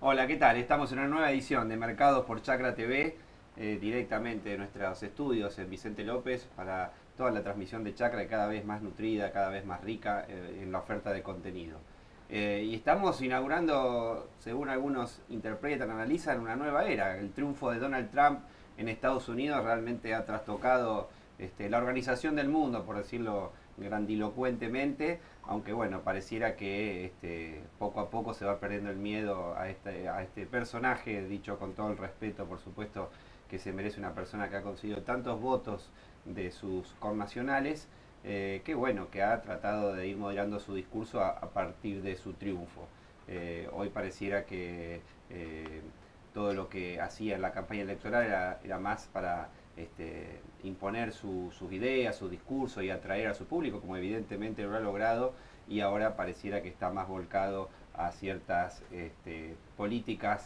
Hola, ¿qué tal? Estamos en una nueva edición de Mercados por Chacra TV, directamente de nuestros estudios en Vicente López, para toda la transmisión de Chacra cada vez más nutrida, cada vez más rica en la oferta de contenido. Y estamos inaugurando, según algunos interpretan, analizan, una nueva era. El triunfo de Donald Trump en Estados Unidos realmente ha trastocado la organización del mundo, por decirlo grandilocuentemente, aunque bueno, pareciera que poco a poco se va perdiendo el miedo a este personaje, dicho con todo el respeto, por supuesto, que se merece una persona que ha conseguido tantos votos de sus connacionales, que bueno, que ha tratado de ir moderando su discurso a partir de su triunfo. Hoy pareciera que todo lo que hacía en la campaña electoral era más para imponer sus ideas, su discurso y atraer a su público, como evidentemente lo ha logrado, y ahora pareciera que está más volcado a ciertas políticas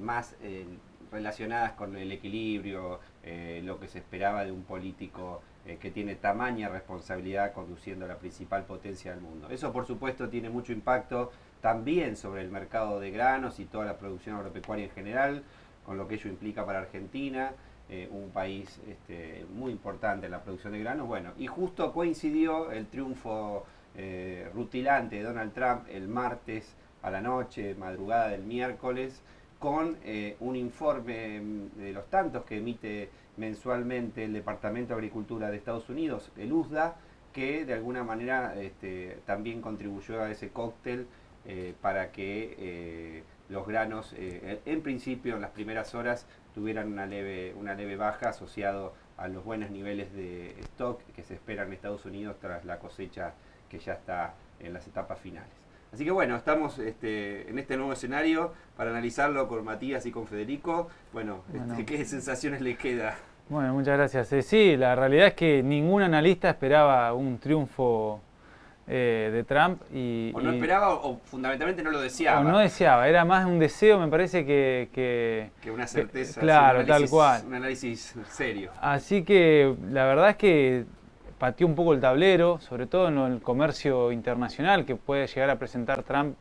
más relacionadas con el equilibrio, lo que se esperaba de un político que tiene tamaña responsabilidad conduciendo la principal potencia del mundo. Eso por supuesto tiene mucho impacto también sobre el mercado de granos y toda la producción agropecuaria en general, con lo que ello implica para Argentina, un país muy importante en la producción de granos. Bueno, y justo coincidió el triunfo rutilante de Donald Trump el martes a la noche, madrugada del miércoles, con un informe de los tantos que emite mensualmente el Departamento de Agricultura de Estados Unidos, el USDA, que de alguna manera también contribuyó a ese cóctel para que los granos, en principio en las primeras horas, tuvieran una leve baja asociado a los buenos niveles de stock que se esperan en Estados Unidos tras la cosecha que ya está en las etapas finales. Así que bueno, estamos en este nuevo escenario para analizarlo con Matías y con Federico. Bueno, ¿qué sensaciones les queda? Bueno, muchas gracias. Sí, la realidad es que ningún analista esperaba un triunfo de Trump O no esperaba o fundamentalmente no lo o no deseaba. deseaba, era más un deseo, me parece Que una certeza, claro, tal cual. un análisis serio. Así que la verdad es que pateó un poco el tablero, sobre todo en el comercio internacional que puede llegar a presentar Trump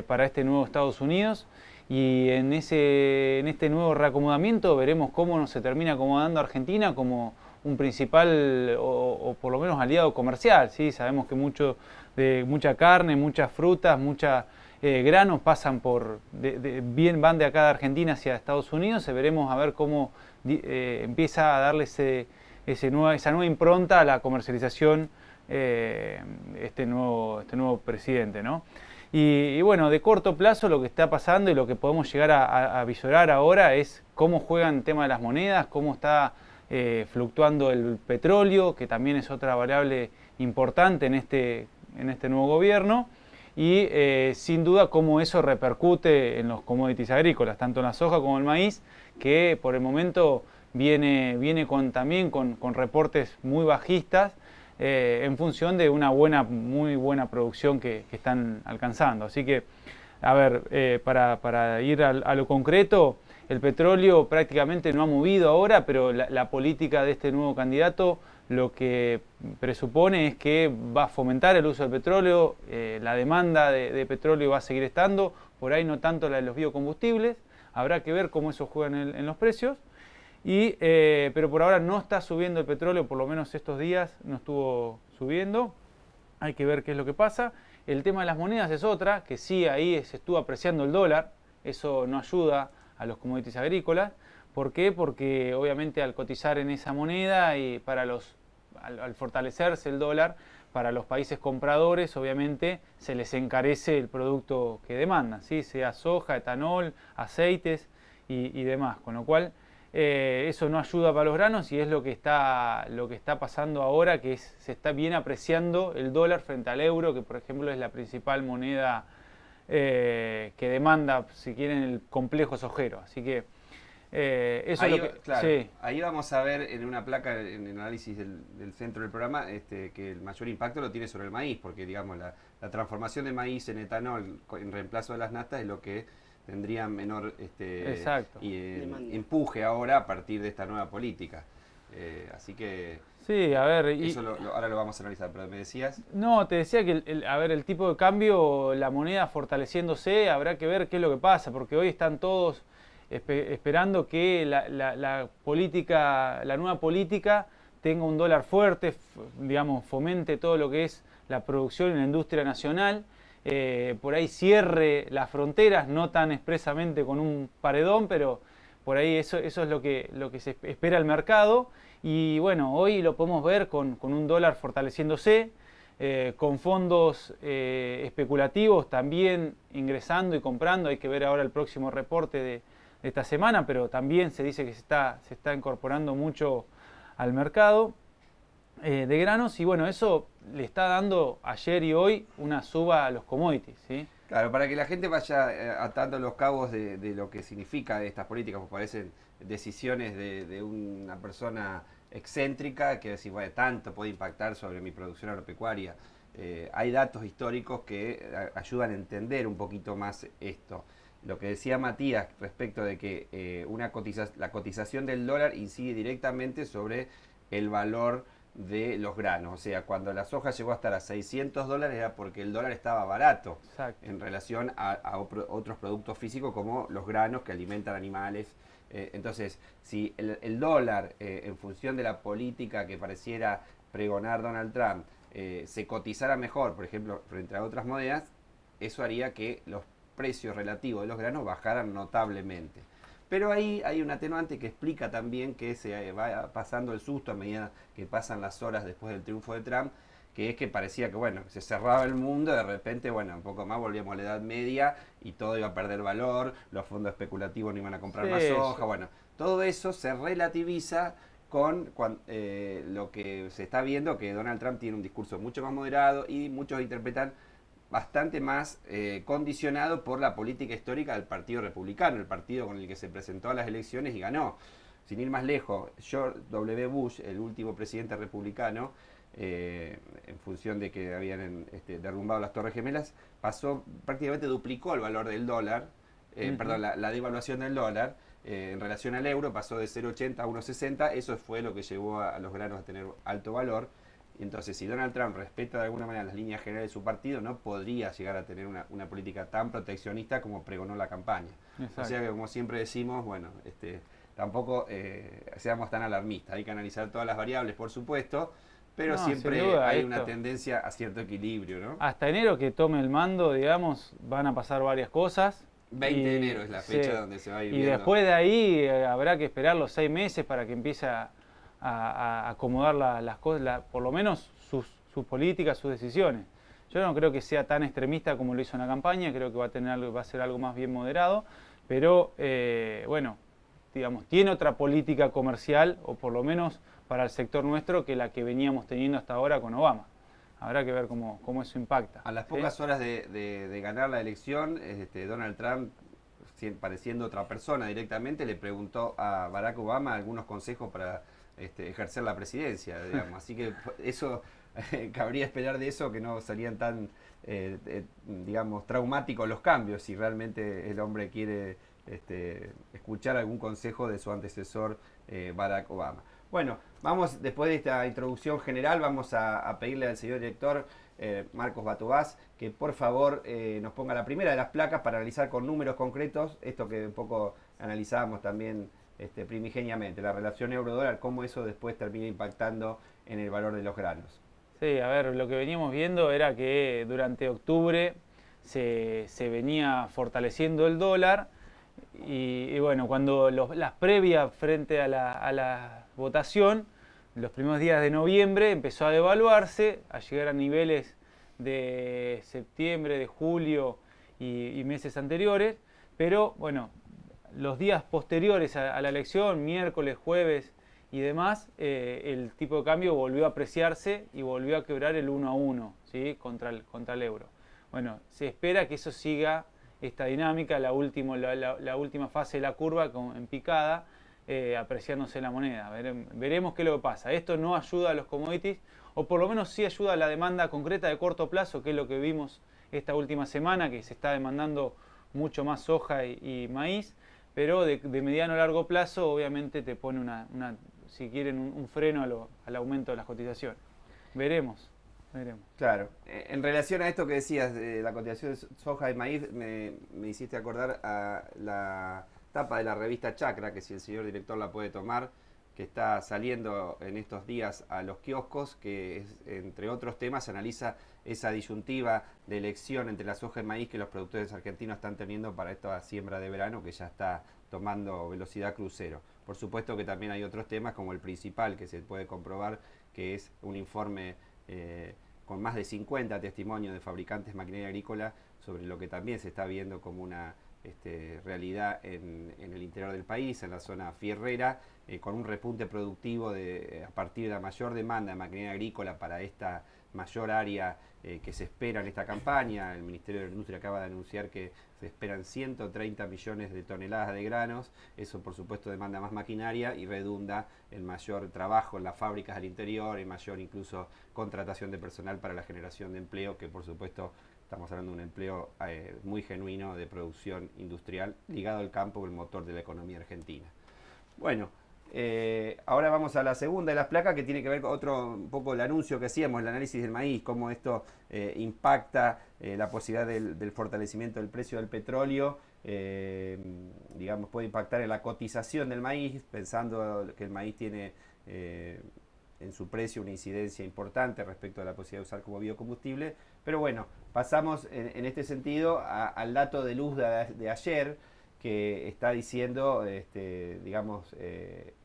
para este nuevo Estados Unidos. Y en este nuevo reacomodamiento veremos cómo se termina acomodando Argentina como un principal o por lo menos aliado comercial. ¿Sí? Sabemos que mucha carne, muchas frutas, muchos granos pasan van de acá de Argentina hacia Estados Unidos. Veremos a ver cómo empieza a darle esa nueva impronta a la comercialización este nuevo presidente, ¿no? Y bueno, de corto plazo lo que está pasando y lo que podemos llegar a visorar ahora es cómo juegan el tema de las monedas, cómo está fluctuando el petróleo, que también es otra variable importante en este nuevo gobierno, y sin duda cómo eso repercute en los commodities agrícolas, tanto en la soja como el maíz, que por el momento viene también con reportes muy bajistas, en función de una muy buena producción que están alcanzando. Así que, a ver, para ir a lo concreto, el petróleo prácticamente no ha movido ahora, pero la política de este nuevo candidato lo que presupone es que va a fomentar el uso del petróleo, la demanda de petróleo va a seguir estando, por ahí no tanto la de los biocombustibles, habrá que ver cómo eso juega en los precios. Pero por ahora no está subiendo el petróleo, por lo menos estos días no estuvo subiendo. Hay que ver qué es lo que pasa. El tema de las monedas es otra, que sí, ahí se estuvo apreciando el dólar. Eso no ayuda a los commodities agrícolas. ¿Por qué? Porque obviamente al cotizar en esa moneda y al fortalecerse el dólar, para los países compradores obviamente se les encarece el producto que demandan, ¿sí? Sea soja, etanol, aceites y demás. Con lo cual eso no ayuda para los granos y es lo que está pasando ahora, que se está bien apreciando el dólar frente al euro, que por ejemplo es la principal moneda que demanda, si quieren, el complejo sojero. Así que eso Ahí, es lo que... claro, Sí, ahí vamos a ver en una placa, en el análisis del centro del programa, que el mayor impacto lo tiene sobre el maíz, porque digamos la transformación de maíz en etanol en reemplazo de las naftas es lo que tendría menor exacto. empuje ahora a partir de esta nueva política. Así que Sí, a ver, eso ahora lo vamos a analizar, pero me decías... no, te decía que a ver, el tipo de cambio, la moneda fortaleciéndose, habrá que ver qué es lo que pasa, porque hoy están todos esperando que la política, la nueva política tenga un dólar fuerte, digamos, fomente todo lo que es la producción y la industria nacional, por ahí cierre las fronteras, no tan expresamente con un paredón, pero por ahí eso es lo que se espera el mercado. Y bueno, hoy lo podemos ver con un dólar fortaleciéndose, con fondos especulativos también ingresando y comprando. Hay que ver ahora el próximo reporte de esta semana, pero también se dice que se está incorporando mucho al mercado de granos. Y bueno, eso le está dando ayer y hoy una suba a los commodities, ¿sí? Claro, para que la gente vaya atando los cabos de lo que significa estas políticas, pues parecen decisiones de una persona excéntrica que decir, bueno, tanto puede impactar sobre mi producción agropecuaria. Hay datos históricos que ayudan a entender un poquito más esto. Lo que decía Matías respecto de que la cotización del dólar incide directamente sobre el valor de los granos. O sea, cuando la soja llegó a estar a $600 era porque el dólar estaba barato. Exacto. En relación a otros productos físicos como los granos que alimentan animales. Entonces, si el dólar, en función de la política que pareciera pregonar Donald Trump, se cotizara mejor, por ejemplo, frente a otras monedas, eso haría que los precios relativos de los granos bajaran notablemente. Pero ahí hay un atenuante que explica también que se va pasando el susto a medida que pasan las horas después del triunfo de Trump, que es que parecía que, bueno, se cerraba el mundo, de repente, bueno, un poco más volvíamos a la Edad Media y todo iba a perder valor, los fondos especulativos no iban a comprar más soja, bueno, todo eso se relativiza con lo que se está viendo, que Donald Trump tiene un discurso mucho más moderado y muchos interpretan bastante más condicionado por la política histórica del Partido Republicano, el partido con el que se presentó a las elecciones y ganó. Sin ir más lejos, George W. Bush, el último presidente republicano, en función de que habían derrumbado las Torres Gemelas, prácticamente duplicó el valor del dólar, perdón, la devaluación del dólar en relación al euro, pasó de 0,80 a 1,60, eso fue lo que llevó a los granos a tener alto valor. Entonces, si Donald Trump respeta de alguna manera las líneas generales de su partido, no podría llegar a tener una política tan proteccionista como pregonó la campaña. Exacto. O sea que, como siempre decimos, bueno, tampoco seamos tan alarmistas. Hay que analizar todas las variables, por supuesto, pero no, siempre hay una tendencia a cierto equilibrio, ¿no? Hasta enero que tome el mando, digamos, van a pasar varias cosas. 20 de enero es la fecha donde se va a ir viendo. Y después de ahí habrá que esperar los 6 meses para que empiece a acomodar las cosas, por lo menos sus políticas, sus decisiones. Yo no creo que sea tan extremista como lo hizo en la campaña, creo que va a ser algo más bien moderado, pero bueno, digamos, tiene otra política comercial, o por lo menos para el sector nuestro, que la que veníamos teniendo hasta ahora con Obama. Habrá que ver cómo eso impacta. A las pocas horas de ganar la elección, Donald Trump, pareciendo otra persona directamente, le preguntó a Barack Obama algunos consejos para ejercer la presidencia, digamos. Así que eso cabría esperar de eso, que no serían tan, digamos, traumáticos los cambios, si realmente el hombre quiere escuchar algún consejo de su antecesor Barack Obama. Bueno, vamos, después de esta introducción general, vamos a pedirle al señor director Marcos Batobás que por favor nos ponga la primera de las placas para analizar con números concretos esto que un poco analizábamos también primigeniamente, la relación euro-dólar, cómo eso después termina impactando en el valor de los granos. Sí, a ver, lo que veníamos viendo era que durante octubre se venía fortaleciendo el dólar y bueno, cuando las previas frente a la votación, los primeros días de noviembre empezó a devaluarse, a llegar a niveles de septiembre, de julio y meses anteriores, pero bueno, los días posteriores a la elección, miércoles, jueves y demás, el tipo de cambio volvió a apreciarse y volvió a quebrar el 1 a 1, ¿sí? contra el euro. Bueno, se espera que eso siga esta dinámica, la última fase de la curva en picada, apreciándose la moneda. Veremos qué es lo que pasa. Esto no ayuda a los commodities, o por lo menos sí ayuda a la demanda concreta de corto plazo, que es lo que vimos esta última semana, que se está demandando mucho más soja y maíz, pero de mediano a largo plazo obviamente te pone si quieren, un freno al aumento de las cotizaciones. Veremos. Claro. En relación a esto que decías de la cotización de soja y maíz, me hiciste acordar a la tapa de la revista Chacra, que si el señor director la puede tomar, que está saliendo en estos días a los kioscos, que entre otros temas analiza esa disyuntiva de elección entre la soja y maíz que los productores argentinos están teniendo para esta siembra de verano que ya está tomando velocidad crucero. Por supuesto que también hay otros temas como el principal que se puede comprobar, que es un informe con más de 50 testimonios de fabricantes de maquinaria agrícola sobre lo que también se está viendo como una realidad en el interior del país, en la zona fierrera, con un repunte productivo a partir de la mayor demanda de maquinaria agrícola para esta mayor área que se espera en esta campaña. El Ministerio de la Industria acaba de anunciar que se esperan 130 millones de toneladas de granos. Eso por supuesto demanda más maquinaria y redunda en mayor trabajo en las fábricas del interior y mayor incluso contratación de personal para la generación de empleo, que por supuesto estamos hablando de un empleo muy genuino de producción industrial ligado al campo, el motor de la economía argentina. Bueno, ahora vamos a la segunda de las placas, que tiene que ver con un poco el anuncio que hacíamos, el análisis del maíz, cómo esto impacta la posibilidad del fortalecimiento del precio del petróleo, digamos, puede impactar en la cotización del maíz, pensando que el maíz tiene en su precio una incidencia importante respecto a la posibilidad de usar como biocombustible. Pero bueno, pasamos en este sentido al dato de luz de ayer, que está diciendo, digamos,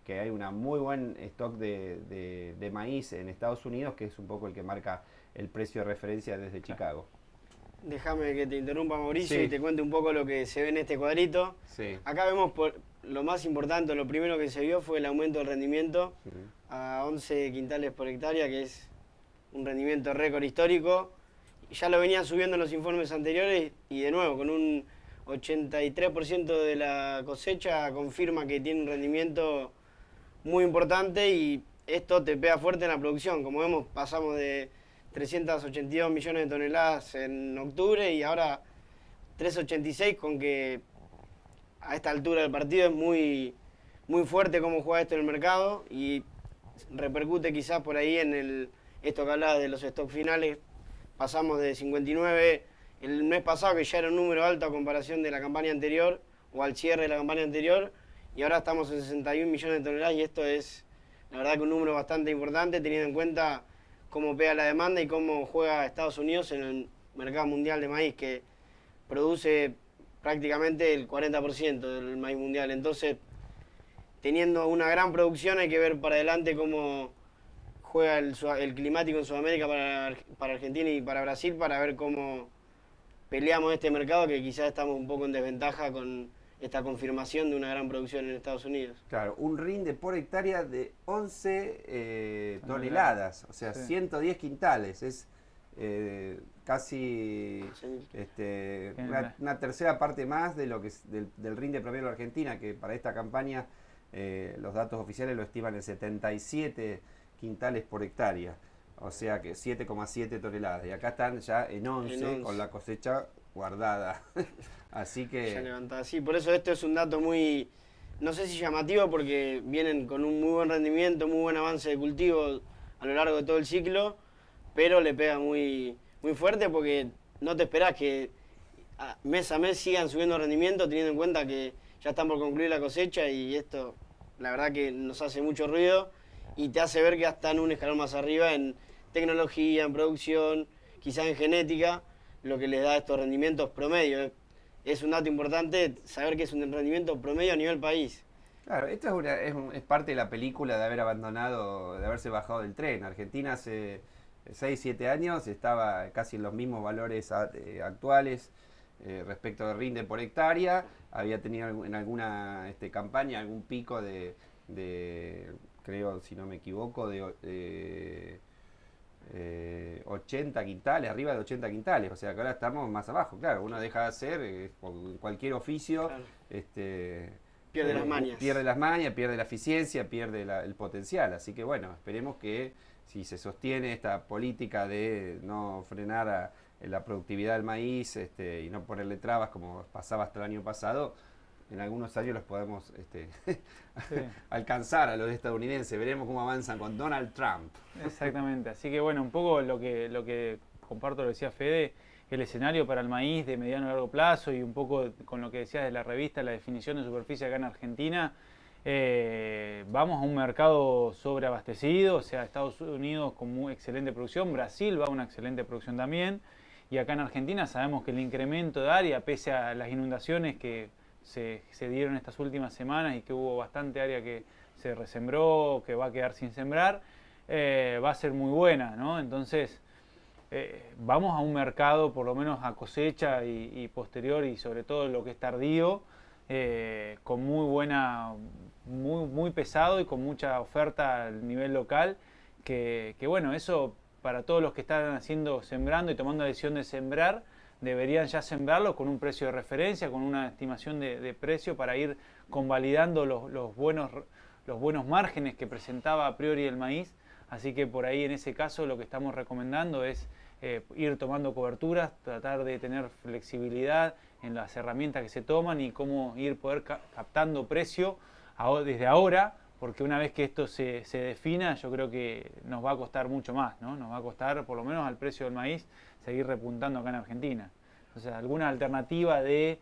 que hay un muy buen stock de maíz en Estados Unidos, que es un poco el que marca el precio de referencia desde Chicago. Déjame que te interrumpa, Mauricio, Sí. y te cuente un poco lo que se ve en este cuadrito. Sí. Acá vemos lo más importante, lo primero que se vio fue el aumento del rendimiento a 11 quintales por hectárea, que es un rendimiento récord histórico. Ya lo venían subiendo en los informes anteriores y de nuevo, con un 83% de la cosecha confirma que tiene un rendimiento muy importante y esto te pega fuerte en la producción. Como vemos, pasamos de 382 millones de toneladas en octubre y ahora 386, con que a esta altura del partido es muy fuerte cómo juega esto en el mercado y repercute quizás por ahí en esto que hablaba de los stocks finales. Pasamos de 59 el mes pasado, que ya era un número alto a comparación de la campaña anterior o al cierre de la campaña anterior, y ahora estamos en 61 millones de toneladas y esto es la verdad que un número bastante importante teniendo en cuenta cómo pega la demanda y cómo juega Estados Unidos en el mercado mundial de maíz, que produce prácticamente el 40% del maíz mundial. Entonces, teniendo una gran producción, hay que ver para adelante cómo juega el climático en Sudamérica para Argentina y para Brasil, para ver cómo peleamos este mercado, que quizás estamos un poco en desventaja con esta confirmación de una gran producción en Estados Unidos. Claro, un rinde por hectárea de 11 toneladas, o sea, sí. 110 quintales, es casi una tercera parte más de lo que es del rinde promedio de la Argentina, que para esta campaña los datos oficiales lo estiman en 77 quintales por hectárea, o sea que 7,7 toneladas, y acá están ya en 11 con la cosecha guardada. Así que ya levantada. Sí, por eso esto es un dato muy, no sé si llamativo, porque vienen con un muy buen rendimiento, muy buen avance de cultivo a lo largo de todo el ciclo, pero le pega muy fuerte porque no te esperás que mes a mes sigan subiendo rendimiento, teniendo en cuenta que ya están por concluir la cosecha, y esto la verdad que nos hace mucho ruido y te hace ver que están un escalón más arriba en tecnología, en producción, quizás en genética, lo que les da estos rendimientos promedio. Es un dato importante saber que es un rendimiento promedio a nivel país. Claro, esto es parte de la película de haber abandonado, de haberse bajado del tren. Argentina hace 6, 7 años estaba casi en los mismos valores actuales respecto de rinde por hectárea. Había tenido en alguna campaña algún pico de creo, si no me equivoco, de 80 quintales, arriba de 80 quintales, o sea que ahora estamos más abajo. Claro, uno deja de hacer en cualquier oficio, claro. Pierde las mañas. Pierde las mañas, pierde la eficiencia, pierde el potencial. Así que bueno, esperemos que si se sostiene esta política de no frenar la productividad del maíz y no ponerle trabas como pasaba hasta el año pasado, en algunos años los podemos Sí. alcanzar a los estadounidenses. Veremos cómo avanzan con Donald Trump. Exactamente, así que bueno, un poco lo que comparto, lo decía Fede, el escenario para el maíz de mediano a largo plazo y un poco con lo que decías de la revista, la definición de superficie acá en Argentina, vamos a un mercado sobreabastecido, o sea, Estados Unidos con muy excelente producción, Brasil va a una excelente producción también, y acá en Argentina sabemos que el incremento de área, pese a las inundaciones que se dieron estas últimas semanas y que hubo bastante área que se resembró, que va a quedar sin sembrar, va a ser muy buena, ¿no? Entonces, vamos a un mercado, por lo menos a cosecha y posterior, y sobre todo lo que es tardío, con muy buena, muy pesado y con mucha oferta a nivel local, que bueno, eso para todos los que están sembrando y tomando la decisión de sembrar, deberían ya sembrarlo con un precio de referencia, con una estimación de precio para ir convalidando los buenos márgenes que presentaba a priori el maíz. Así que por ahí en ese caso lo que estamos recomendando es ir tomando coberturas, tratar de tener flexibilidad en las herramientas que se toman y cómo ir poder captando precio desde ahora, porque una vez que esto se defina, yo creo que nos va a costar mucho más, ¿no? Nos va a costar, por lo menos al precio del maíz, seguir repuntando acá en Argentina. O sea, alguna alternativa de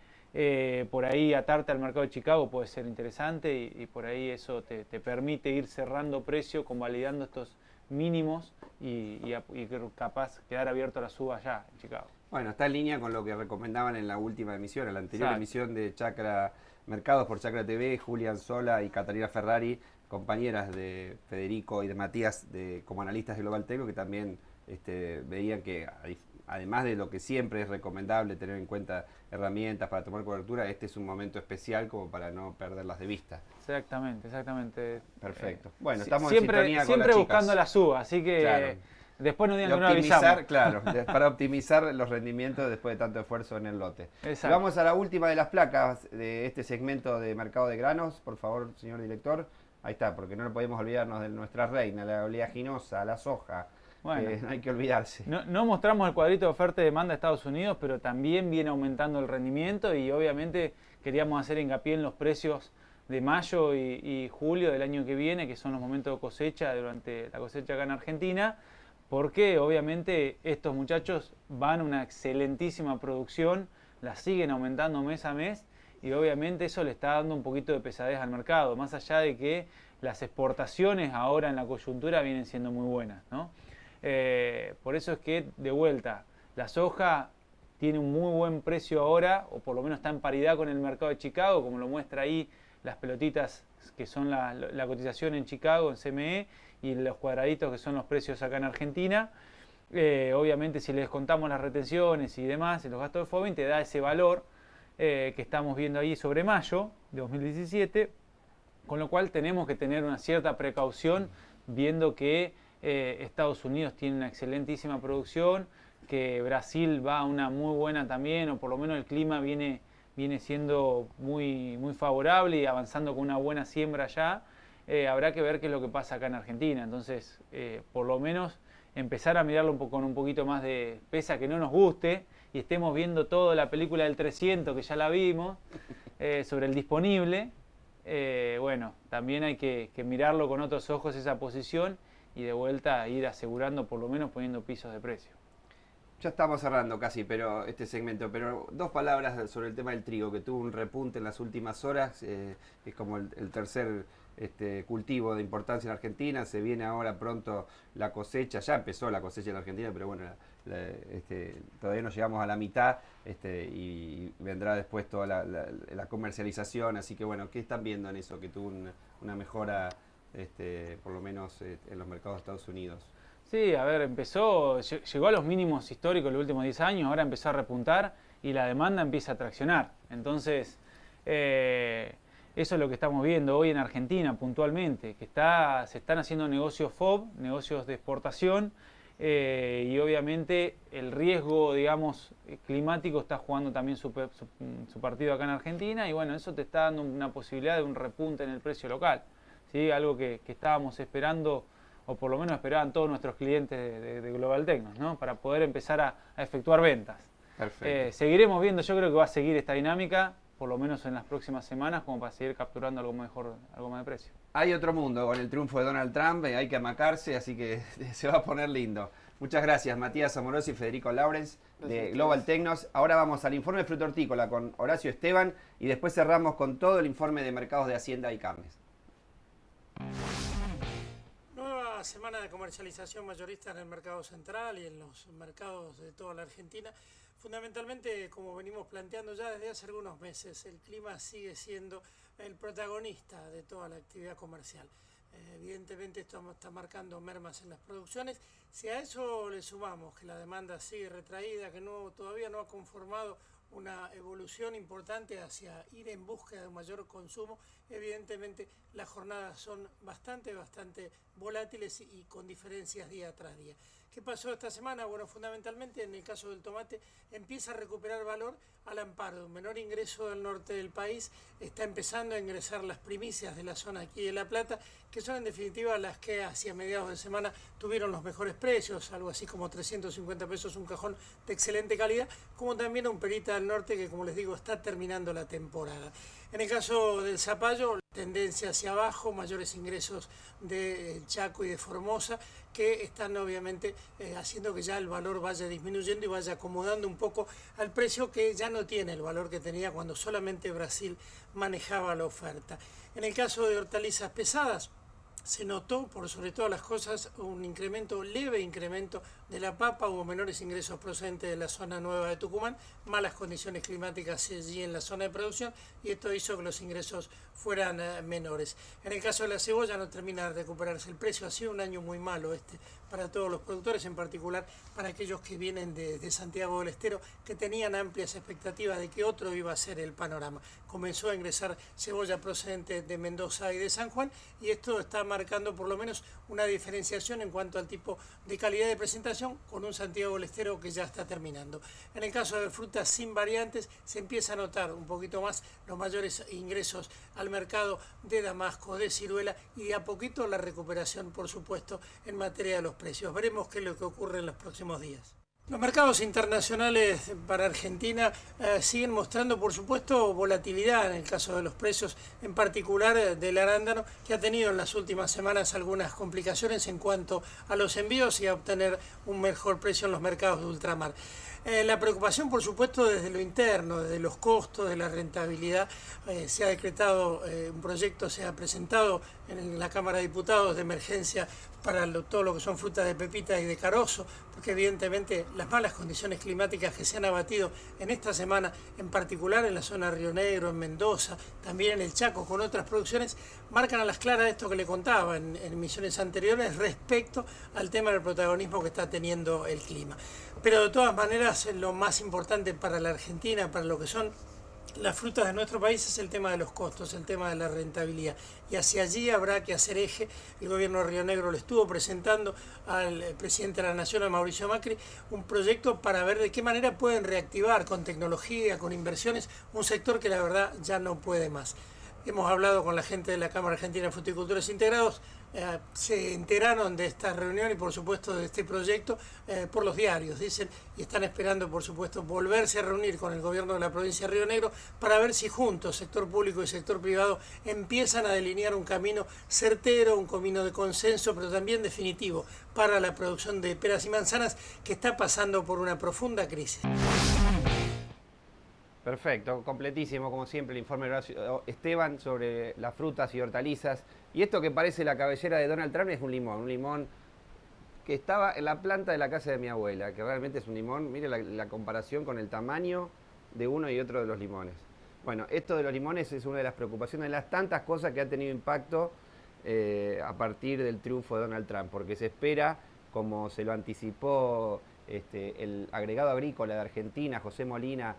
por ahí atarte al mercado de Chicago puede ser interesante y por ahí eso te permite ir cerrando precio, convalidando estos mínimos y capaz quedar abierto a la suba allá en Chicago. Bueno, está en línea con lo que recomendaban en la última emisión, en la anterior Exacto. emisión de Chacra Mercados por Chacra TV, Julián Sola y Catalina Ferrari, compañeras de Federico y de Matías como analistas de Global Tecno, que también veían que además de lo que siempre es recomendable tener en cuenta herramientas para tomar cobertura, este es un momento especial como para no perderlas de vista. Exactamente, exactamente. Perfecto. Bueno, Sí, estamos siempre, en sintonía con siempre las buscando chicas. la suba, así que Claro. después no digan De que no avisamos. optimizar, claro, para optimizar los rendimientos después de tanto esfuerzo en el lote. Exacto. Y vamos a la última de las placas de este segmento de mercado de granos, por favor, señor director. Ahí está, porque no podemos olvidarnos de nuestra reina, la oleaginosa, la soja. Bueno, No hay que olvidarse. no mostramos el cuadrito de oferta y demanda de Estados Unidos, pero también viene aumentando el rendimiento y obviamente queríamos hacer hincapié en los precios de mayo y julio del año que viene, que son los momentos de cosecha durante la cosecha acá en Argentina, porque obviamente estos muchachos van a una excelentísima producción, la siguen aumentando mes a mes y obviamente eso le está dando un poquito de pesadez al mercado, más allá de que las exportaciones ahora en la coyuntura vienen siendo muy buenas, ¿no? Por eso es que, de vuelta, la soja tiene un muy buen precio ahora, o por lo menos está en paridad con el mercado de Chicago, como lo muestra ahí las pelotitas que son la cotización en Chicago, en CME, y los cuadraditos que son los precios acá en Argentina. Obviamente si le descontamos las retenciones y demás, y los gastos de FOBIN, te da ese valor que estamos viendo ahí sobre mayo de 2017, con lo cual tenemos que tener una cierta precaución viendo que Estados Unidos tiene una excelentísima producción, que Brasil va a una muy buena también, o por lo menos el clima viene siendo muy favorable y avanzando con una buena siembra ya. Habrá que ver qué es lo que pasa acá en Argentina. Entonces, por lo menos empezar a mirarlo con un poquito más de pesa, que no nos guste y estemos viendo toda la película del 300, que ya la vimos, sobre el disponible. Bueno, también hay que mirarlo con otros ojos esa posición y de vuelta ir asegurando, por lo menos poniendo pisos de precio. Ya estamos cerrando casi este segmento, pero dos palabras sobre el tema del trigo, que tuvo un repunte en las últimas horas, es como el tercer cultivo de importancia en Argentina, se viene ahora pronto la cosecha, ya empezó la cosecha en Argentina, pero bueno, todavía no llegamos a la mitad y vendrá después toda la comercialización, así que bueno, ¿qué están viendo en eso? Que tuvo una mejora, por lo menos en los mercados de Estados Unidos. Sí, a ver, llegó a los mínimos históricos los últimos 10 años, ahora empezó a repuntar y la demanda empieza a traccionar. Entonces, eso es lo que estamos viendo hoy en Argentina puntualmente, que se están haciendo negocios FOB, negocios de exportación, y obviamente el riesgo, digamos, climático está jugando también su partido acá en Argentina y bueno, eso te está dando una posibilidad de un repunte en el precio local, ¿sí? Algo que estábamos esperando, o por lo menos esperaban todos nuestros clientes de Global Tecno, ¿no? Para poder empezar a efectuar ventas. Perfecto. Seguiremos viendo, yo creo que va a seguir esta dinámica, por lo menos en las próximas semanas, como para seguir capturando algo más de precio. Hay otro mundo con el triunfo de Donald Trump, hay que amacarse, así que se va a poner lindo. Muchas gracias, Matías Amorosi y Federico Lawrence de Global Tecnos. Ahora vamos al informe fruto hortícola con Horacio Esteban y después cerramos con todo el informe de mercados de Hacienda y carnes. Nueva semana de comercialización mayorista en el mercado central y en los mercados de toda la Argentina. Fundamentalmente, como venimos planteando ya desde hace algunos meses, el clima sigue siendo el protagonista de toda la actividad comercial. Evidentemente esto está marcando mermas en las producciones. Si a eso le sumamos que la demanda sigue retraída, que todavía no ha conformado una evolución importante hacia ir en búsqueda de un mayor consumo, evidentemente las jornadas son bastante volátiles y con diferencias día tras día. ¿Qué pasó esta semana? Bueno, fundamentalmente en el caso del tomate empieza a recuperar valor al amparo. Un menor ingreso del norte del país, está empezando a ingresar las primicias de la zona aquí de La Plata, que son en definitiva las que hacia mediados de semana tuvieron los mejores precios, algo así como 350 pesos un cajón de excelente calidad, como también un perita del norte que, como les digo, está terminando la temporada. En el caso del zapallo, tendencia hacia abajo, mayores ingresos de Chaco y de Formosa, que están obviamente haciendo que ya el valor vaya disminuyendo y vaya acomodando un poco al precio que ya no tiene el valor que tenía cuando solamente Brasil manejaba la oferta. En el caso de hortalizas pesadas, se notó, por sobre todas las cosas, un leve incremento de la papa. Hubo menores ingresos procedentes de la zona nueva de Tucumán, malas condiciones climáticas allí en la zona de producción, y esto hizo que los ingresos fueran menores. En el caso de la cebolla no termina de recuperarse el precio. Ha sido un año muy malo para todos los productores, en particular para aquellos que vienen de Santiago del Estero, que tenían amplias expectativas de que otro iba a ser el panorama. Comenzó a ingresar cebolla procedente de Mendoza y de San Juan, y esto está marcando por lo menos una diferenciación en cuanto al tipo de calidad de presentación, con un Santiago del Estero que ya está terminando. En el caso de frutas sin variantes, se empieza a notar un poquito más los mayores ingresos al mercado de damasco, de ciruela, y de a poquito la recuperación, por supuesto, en materia de los precios. Veremos qué es lo que ocurre en los próximos días. Los mercados internacionales para Argentina siguen mostrando, por supuesto, volatilidad en el caso de los precios, en particular del arándano, que ha tenido en las últimas semanas algunas complicaciones en cuanto a los envíos y a obtener un mejor precio en los mercados de ultramar. La preocupación, por supuesto, desde lo interno, desde los costos, de la rentabilidad. Se ha decretado un proyecto, se ha presentado en la Cámara de Diputados de emergencia para todo lo que son frutas de pepita y de carozo, porque evidentemente las malas condiciones climáticas que se han abatido en esta semana, en particular en la zona de Río Negro, en Mendoza, también en el Chaco, con otras producciones, marcan a las claras esto que le contaba en emisiones anteriores respecto al tema del protagonismo que está teniendo el clima. Pero de todas maneras, lo más importante para la Argentina, para lo que son las frutas de nuestro país, es el tema de los costos, el tema de la rentabilidad. Y hacia allí habrá que hacer eje. El gobierno de Río Negro le estuvo presentando al presidente de la Nación, a Mauricio Macri, un proyecto para ver de qué manera pueden reactivar con tecnología, con inversiones, un sector que la verdad ya no puede más. Hemos hablado con la gente de la Cámara Argentina de Fruticultores Integrados, se enteraron de esta reunión y por supuesto de este proyecto por los diarios, dicen, y están esperando por supuesto volverse a reunir con el gobierno de la provincia de Río Negro para ver si juntos, sector público y sector privado, empiezan a delinear un camino certero, un camino de consenso, pero también definitivo para la producción de peras y manzanas, que está pasando por una profunda crisis. Perfecto, completísimo como siempre el informe de Horacio Esteban sobre las frutas y hortalizas. Y esto que parece la cabellera de Donald Trump es un limón que estaba en la planta de la casa de mi abuela, que realmente es un limón. Mire la comparación con el tamaño de uno y otro de los limones. Bueno, esto de los limones es una de las preocupaciones, de las tantas cosas que ha tenido impacto a partir del triunfo de Donald Trump, porque se espera, como se lo anticipó el agregado agrícola de Argentina, José Molina,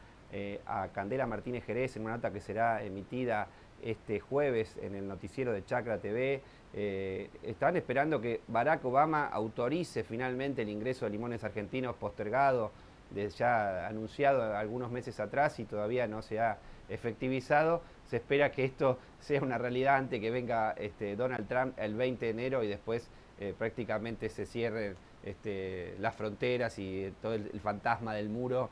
a Candela Martínez Jerez, en una nota que será emitida este jueves en el noticiero de Chacra TV. Están esperando que Barack Obama autorice finalmente el ingreso de limones argentinos postergado, ya anunciado algunos meses atrás y todavía no se ha efectivizado. Se espera que esto sea una realidad antes que venga Donald Trump el 20 de enero y después prácticamente se cierren las fronteras y todo el fantasma del muro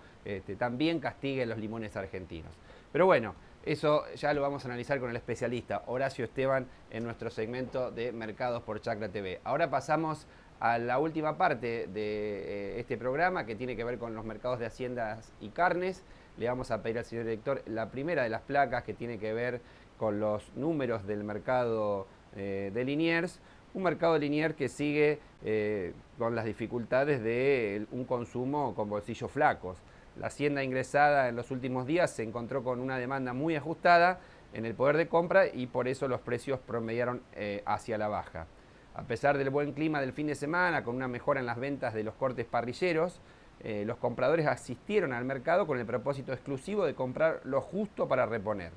también castigue los limones argentinos. Pero bueno, Eso ya lo vamos a analizar con el especialista Horacio Esteban en nuestro segmento de Mercados por Chacra TV. Ahora pasamos a la última parte de este programa, que tiene que ver con los mercados de haciendas y carnes. Le vamos a pedir al señor director la primera de las placas, que tiene que ver con los números del mercado de Liniers. Un mercado de Liniers que sigue con las dificultades de un consumo con bolsillos flacos. La hacienda ingresada en los últimos días se encontró con una demanda muy ajustada en el poder de compra y por eso los precios promediaron hacia la baja. A pesar del buen clima del fin de semana, con una mejora en las ventas de los cortes parrilleros, los compradores asistieron al mercado con el propósito exclusivo de comprar lo justo para reponer.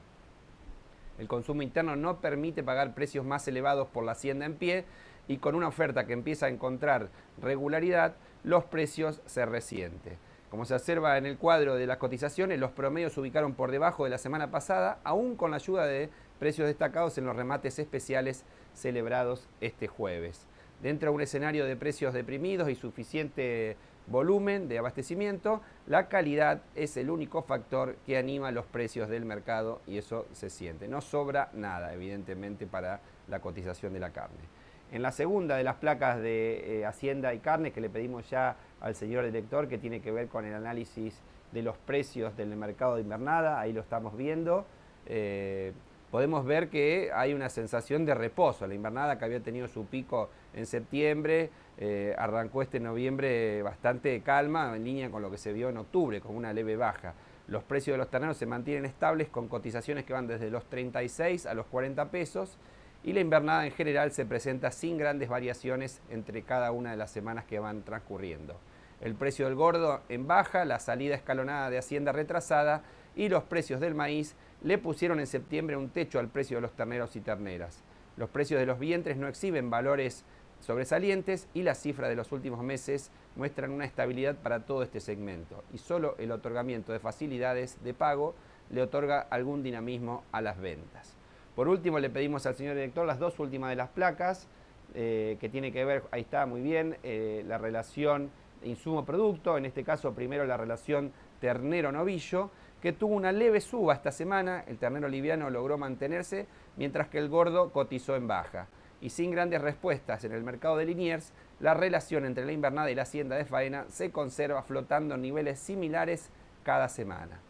El consumo interno no permite pagar precios más elevados por la hacienda en pie y con una oferta que empieza a encontrar regularidad, los precios se resienten. Como se observa en el cuadro de las cotizaciones, los promedios se ubicaron por debajo de la semana pasada, aún con la ayuda de precios destacados en los remates especiales celebrados este jueves. Dentro de un escenario de precios deprimidos y suficiente volumen de abastecimiento, la calidad es el único factor que anima los precios del mercado y eso se siente. No sobra nada, evidentemente, para la cotización de la carne. En la segunda de las placas de Hacienda y Carne, que le pedimos ya al señor director, que tiene que ver con el análisis de los precios del mercado de invernada, ahí lo estamos viendo, podemos ver que hay una sensación de reposo. La invernada, que había tenido su pico en septiembre, arrancó este noviembre bastante calma, en línea con lo que se vio en octubre, con una leve baja. Los precios de los terneros se mantienen estables, con cotizaciones que van desde los 36 a los 40 pesos, y la invernada en general se presenta sin grandes variaciones entre cada una de las semanas que van transcurriendo. El precio del gordo en baja, la salida escalonada de Hacienda retrasada y los precios del maíz le pusieron en septiembre un techo al precio de los terneros y terneras. Los precios de los vientres no exhiben valores sobresalientes y las cifras de los últimos meses muestran una estabilidad para todo este segmento, y solo el otorgamiento de facilidades de pago le otorga algún dinamismo a las ventas. Por último, le pedimos al señor director las dos últimas de las placas, que tiene que ver, ahí está muy bien, la relación insumo-producto, en este caso primero la relación ternero-novillo, que tuvo una leve suba esta semana. El ternero liviano logró mantenerse, mientras que el gordo cotizó en baja. Y sin grandes respuestas en el mercado de Liniers, la relación entre la invernada y la hacienda de faena se conserva flotando en niveles similares cada semana.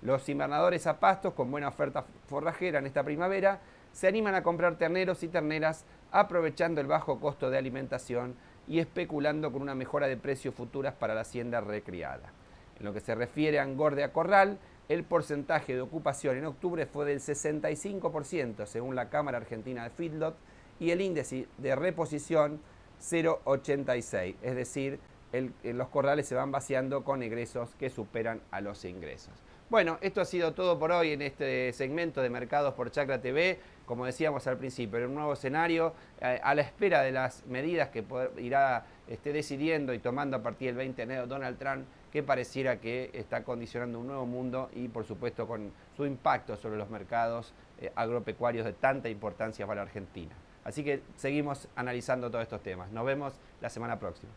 Los invernadores a pastos, con buena oferta forrajera en esta primavera, se animan a comprar terneros y terneras, aprovechando el bajo costo de alimentación y especulando con una mejora de precios futuras para la hacienda recriada. En lo que se refiere a engorde a corral, el porcentaje de ocupación en octubre fue del 65%, según la Cámara Argentina de Feedlot, y el índice de reposición 0,86, es decir, los corrales se van vaciando con egresos que superan a los ingresos. Bueno, esto ha sido todo por hoy en este segmento de Mercados por Chacra TV. Como decíamos al principio, en un nuevo escenario, a la espera de las medidas que irá decidiendo y tomando a partir del 20 de enero Donald Trump, que pareciera que está condicionando un nuevo mundo y, por supuesto, con su impacto sobre los mercados agropecuarios de tanta importancia para Argentina. Así que seguimos analizando todos estos temas. Nos vemos la semana próxima.